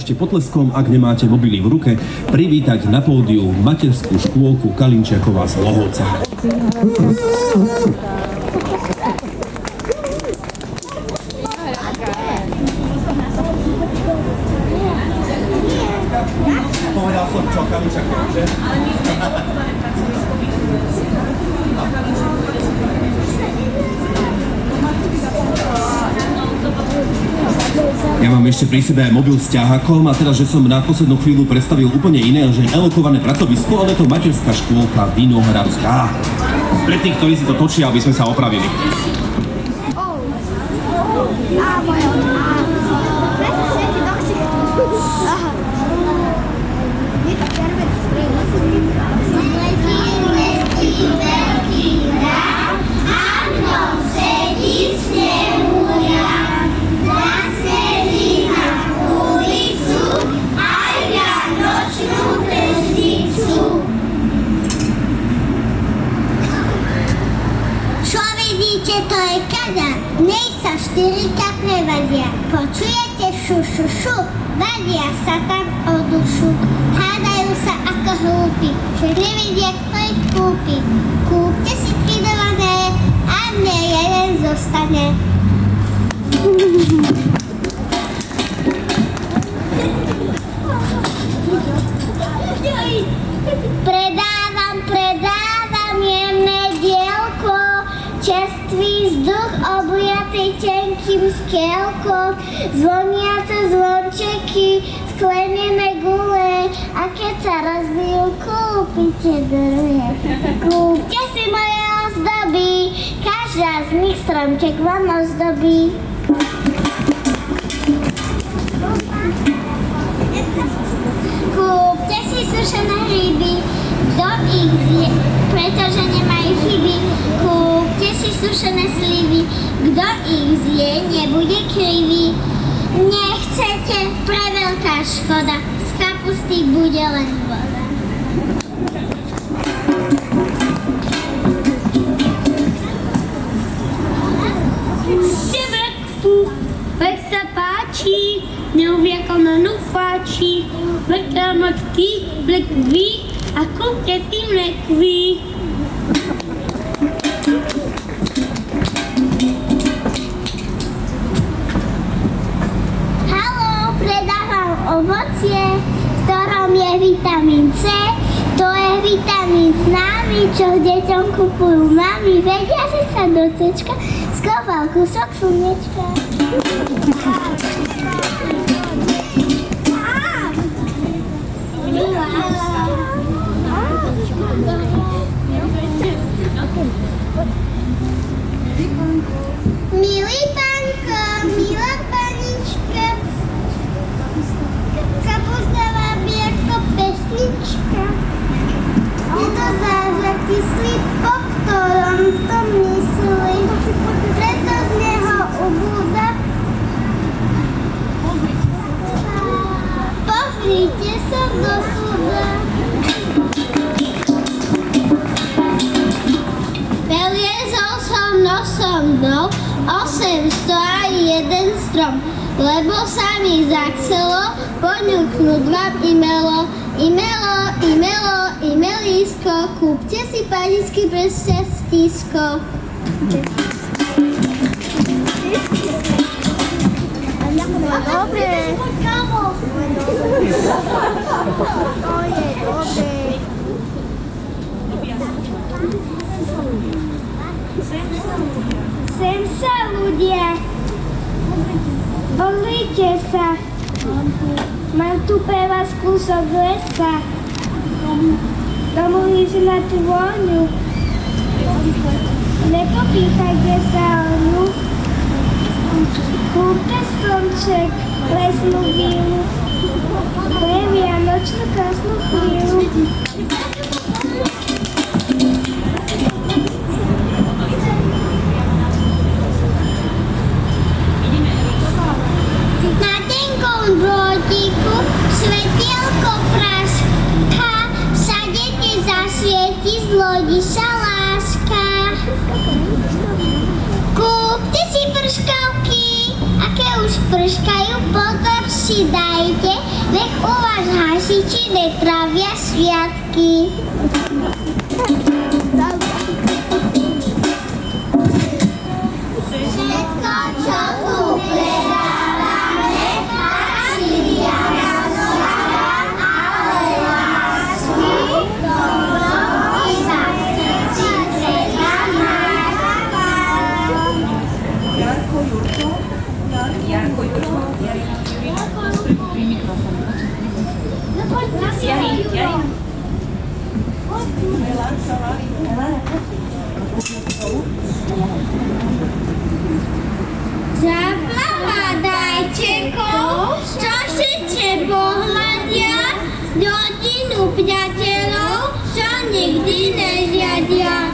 ešte potleskom, ak nemáte mobily v ruke, privítať na pódiu materskú škôlku Kalinčiakova z Lohovca. Povedal som čo, Kalinčiakov, že? Ja mám ešte pri sebe aj mobil s ťahákom a teda, že som na poslednú chvíľu predstavil úplne iné, že elokované pracovisko, ale to materská škôlka Vinohradská. Pre tých, ktorí si to točia, aby sme sa opravili. To je kada, nej sa štyrika prevadia. Počujete šu, šu, šu, vadia sa tam o dušu. Hádajú sa ako hlúpi, že nevedia, kto ich kúpi. Kúpte si tridované a mne jeden zostane. Predávam jemné dielko, čerstvý vzduch obujatý tenkým skielkom, zvoniace zvončeky, sklenené gule a keď sa rozbijú, kúpite druhé. Kúpte si moje ozdoby, každá z nich stromček vám ozdobí. Kúpte si sušené ryby, kto ich zje, pretože nemajú chyby. Kúpte si sušené slivy, kto ich zje, nebude krivý. Nechcete, preveľká škoda, z kapusty bude len voda. Veď sa páči, neuvie ako na nufáči, veď močky, blekví a kúpte si mlekví. Haló, predávam ovocie, v ktorom je vitamín C. To je vitamín známy, čo deťom kupujú mami. Vedia, že sa do cečka skopal kúsok slnečka. Milý pánko, milá panička, kapustová bielko pesnička. Je to zážaký slib, po ktorom to myslí, preto z neho ubúda. Pozrite sa do súda. Veliezol som nosom dol, 800 a jeden strom, lebo sa mi zachcelo poňuknúť vám imelísko, kúpte si paničky bez šťastísko. Dobre. To je dobre. Sem sa ľudia, pozrite sa, mám tu pre vás kúsok lesa, tomu líže na tú vôňu, nepopíchajte sa o ňu, kúpte stromček, lesnú vílu, pre vianočnú krásnu chvíľu. Na tenkom drôtiku svetielko praška, všade ti zasvieti z lodi sa láska. Kúpte si prškavky, aké už prškajú, pozor si dajte, Lasičiny trávia sviatky. Všetko, čo tu predávame, Brazília rozsáva, ale lásky, dobro iba v srdci treba Zavládajte kov, čo všetci pohľadia, rodinu priateľov, čo nikdy nežiadia.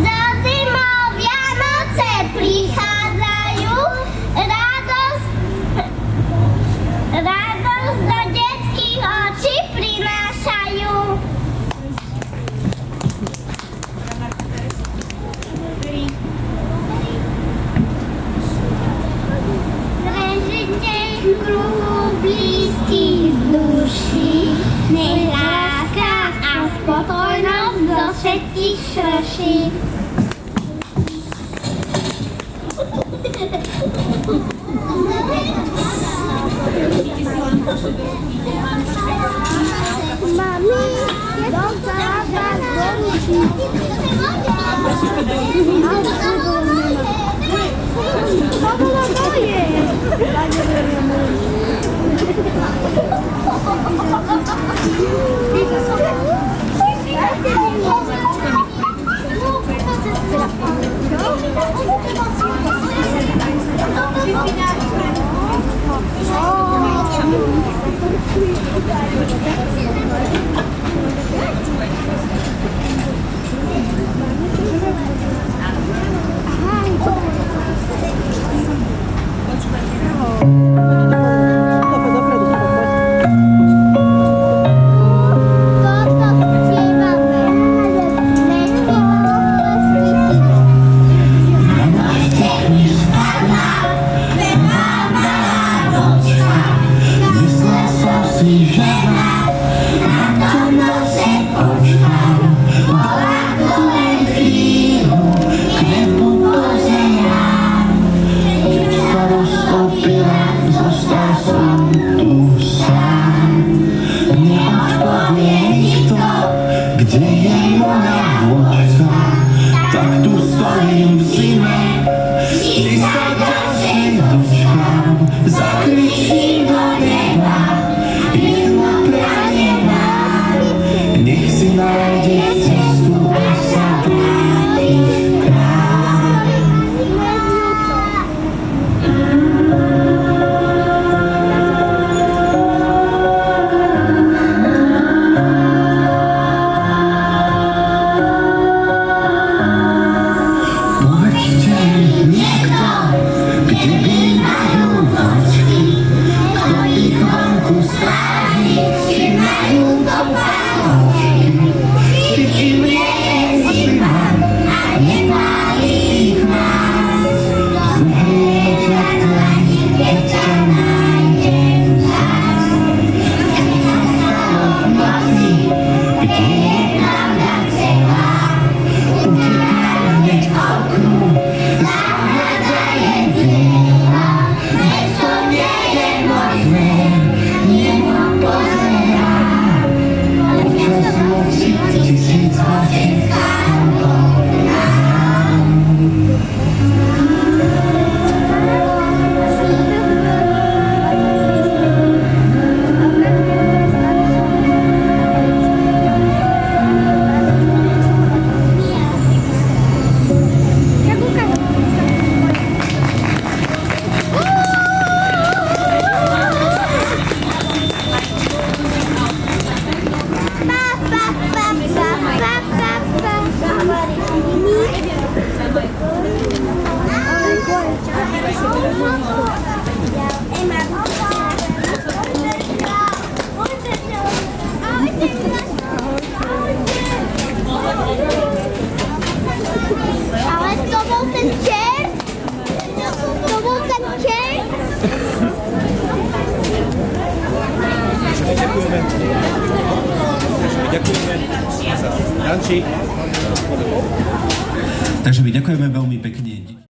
Za zimou Vianoce prichádzajú, radosť do detských očí prinášajú. Držite v kruhu blízkych duší, nech láska a spokojnosť do všetkých šrší. Mami, dostala vás do ručí. To bolo moje. Takže my ďakujeme veľmi pekne.